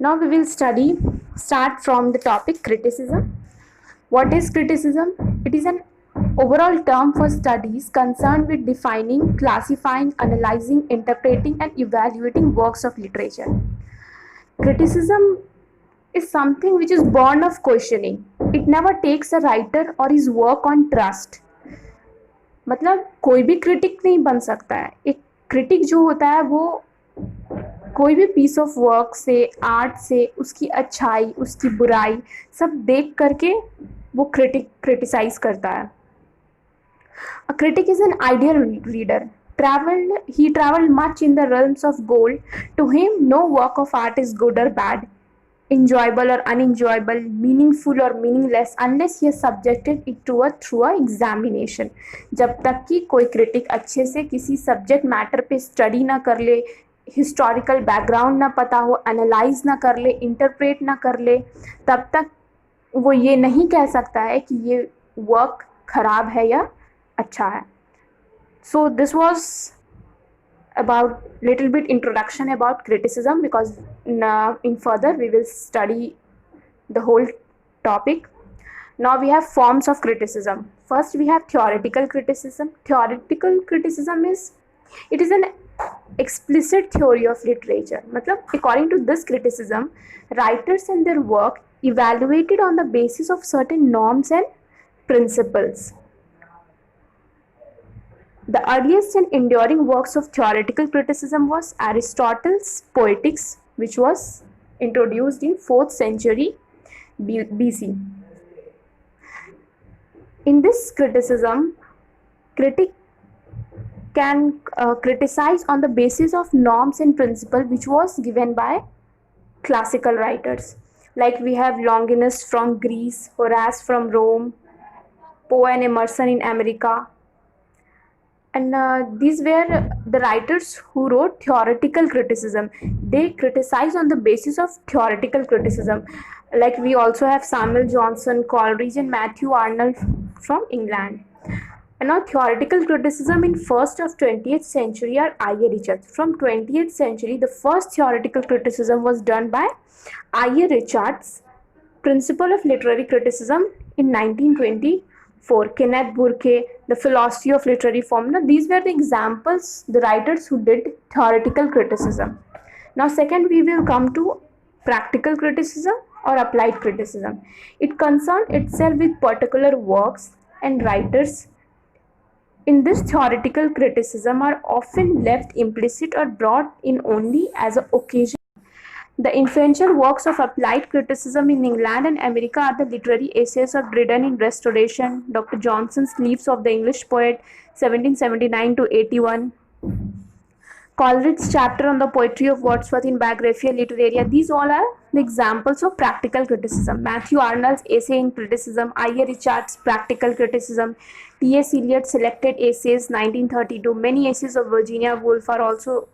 Now we will start from the topic criticism. What is criticism? It is an overall term for studies concerned with defining, classifying, analyzing, interpreting, and evaluating works of literature. Criticism is something which is born of questioning. It never takes a writer or his work on trust. मतलब कोई भी critic नहीं बन सकता है. एक critic जो होता है वो कोई भी पीस ऑफ वर्क से, आर्ट से, उसकी अच्छाई, उसकी बुराई सब देख करके वो क्रिटिसाइज करता है. A critic is an ideal reader. He traveled much in the realms of gold. To him, no work of art is good or bad, enjoyable or unenjoyable, meaningful or meaningless, unless he has subjected it to a through a examination. जब तक कि कोई critic अच्छे से किसी subject matter पे study ना कर ले, हिस्टोरिकल बैकग्राउंड ना पता हो, एनालाइज ना कर ले, इंटरप्रेट ना कर ले, तब तक वो ये नहीं कह सकता है कि ये वर्क खराब है या अच्छा है. So this was about little bit introduction about criticism, because in further we will study the whole topic. Now we have forms of criticism. First we have theoretical criticism. Theoretical criticism is an explicit theory of literature. मतलब according to this criticism, writers and their work evaluated on the basis of certain norms and principles. The earliest and enduring works of theoretical criticism was Aristotle's Poetics, which was introduced in 4th century BC. In this criticism, critic can criticize on the basis of norms and principle which was given by classical writers. Like we have Longinus from Greece, Horace from Rome, Poe and Emerson in America. And these were the writers who wrote theoretical criticism. They criticize on the basis of theoretical criticism. Like we also have Samuel Johnson, Coleridge and Matthew Arnold from England. And now theoretical criticism in first of 20th century are I.A. Richards. From 20th century, the first theoretical criticism was done by I.A. Richards, Principle of Literary Criticism in 1920. For Kenneth Burke, The Philosophy of Literary Form. Now, these were the examples, the writers who did theoretical criticism. Now, second, we will come to practical criticism or applied criticism. It concerns itself with particular works and writers. In this, theoretical criticism are often left implicit or brought in only as an occasion. The influential works of applied criticism in England and America are the literary essays of Dryden in Restoration, Dr. Johnson's Leaves of the English Poet, 1779 to 81, Coleridge's chapter on the poetry of Wordsworth in Biographia Literaria. These all are the examples of practical criticism. Matthew Arnold's essay in criticism, I.A. Richards' practical criticism, T.S. Eliot's selected essays, 1932. Many essays of Virginia Woolf are also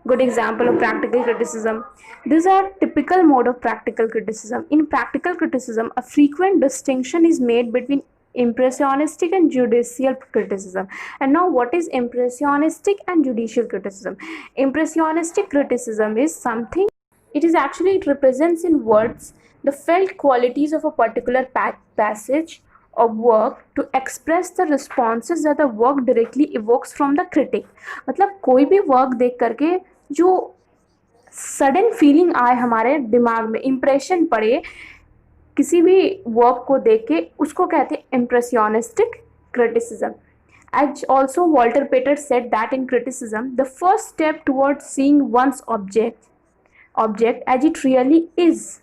good example of practical criticism. These are typical mode of practical criticism. In practical criticism, a frequent distinction is made between impressionistic and judicial criticism. And now what is impressionistic and judicial criticism? Impressionistic criticism is something, it represents in words the felt qualities of a particular passage of work to express the responses that the work directly evokes from the critic. मतलब कोई भी work देख करके जो sudden feeling आए हमारे दिमाग में, इम्प्रेशन पड़े किसी भी वर्क को देख के, उसको कहते हैं इम्प्रेसियोनिस्टिक criticism. As also Walter Pater said that in criticism, the first step towards seeing one's object as it really is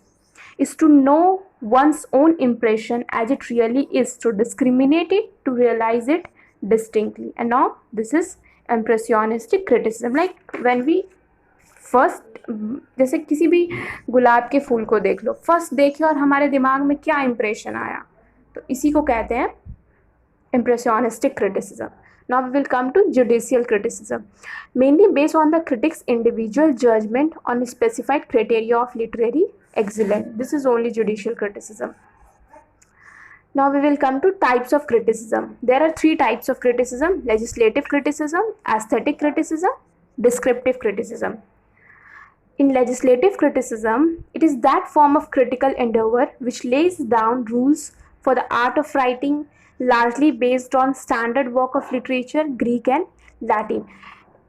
to know one's own impression as it really is, to discriminate it, to realize it distinctly. And now this is impressionistic criticism. Like when we first, जैसे किसी भी गुलाब के फूल को देख लो, first देखे और हमारे दिमाग में क्या इंप्रेशन आया, तो इसी को कहते हैं impressionistic criticism. Now we will come to judicial criticism, mainly based on the critic's individual judgment on specified criteria of literary excellence. This is only judicial criticism. Now we will come to types of criticism. There are 3 types of criticism: legislative criticism, aesthetic criticism, descriptive criticism. In legislative criticism, it is that form of critical endeavor which lays down rules for the art of writing, largely based on standard work of literature, Greek and Latin.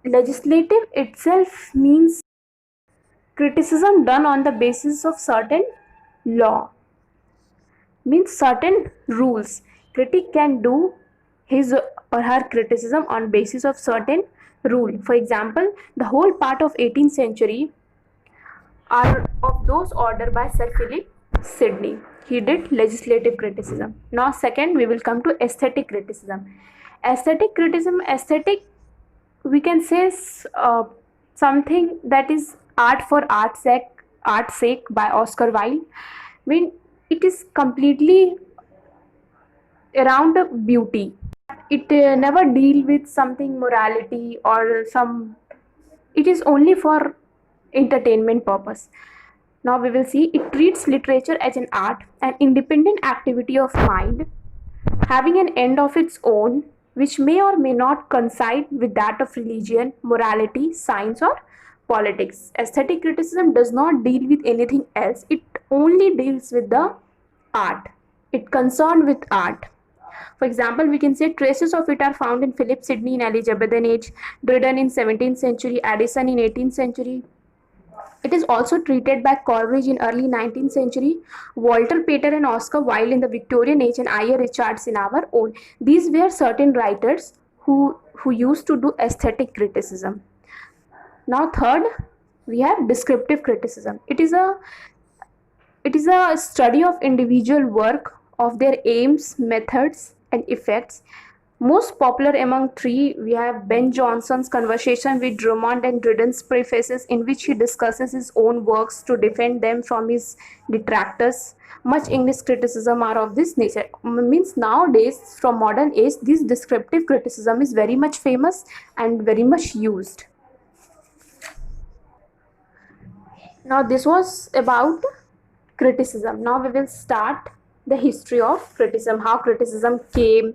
Legislative itself means criticism done on the basis of certain law, means certain rules. Critic can do his or her criticism on basis of certain rule. For example, the whole part of 18th century are of those ordered by Sir Philip Sidney. He did legislative criticism. Now second, we will come to aesthetic criticism. Aesthetic, we can say something that is art for art's sake by Oscar Wilde. I mean, it is completely around beauty. It never deal with something morality or some. It is only for entertainment purpose. Now we will see it treats literature as an art, an independent activity of mind, having an end of its own, which may or may not coincide with that of religion, morality, science, or politics. Aesthetic criticism does not deal with anything else, it only deals with the art. It concerned with art. For example, we can say traces of it are found in Philip Sidney in Elizabethan age, Dryden in 17th century, Addison in 18th century. It is also treated by Coleridge in early 19th century, Walter Pater and Oscar Wilde in the Victorian age, and I.A. Richards in our own. These were certain writers who used to do aesthetic criticism. Now third, we have descriptive criticism. It is a study of individual work, of their aims, methods, and effects. Most popular among three, we have Ben Jonson's conversation with Drummond and Dryden's prefaces, in which he discusses his own works to defend them from his detractors. Much English criticism are of this nature. Means nowadays, from modern age, this descriptive criticism is very much famous and very much used. Now this was about criticism. Now we will start the history of criticism, how criticism came,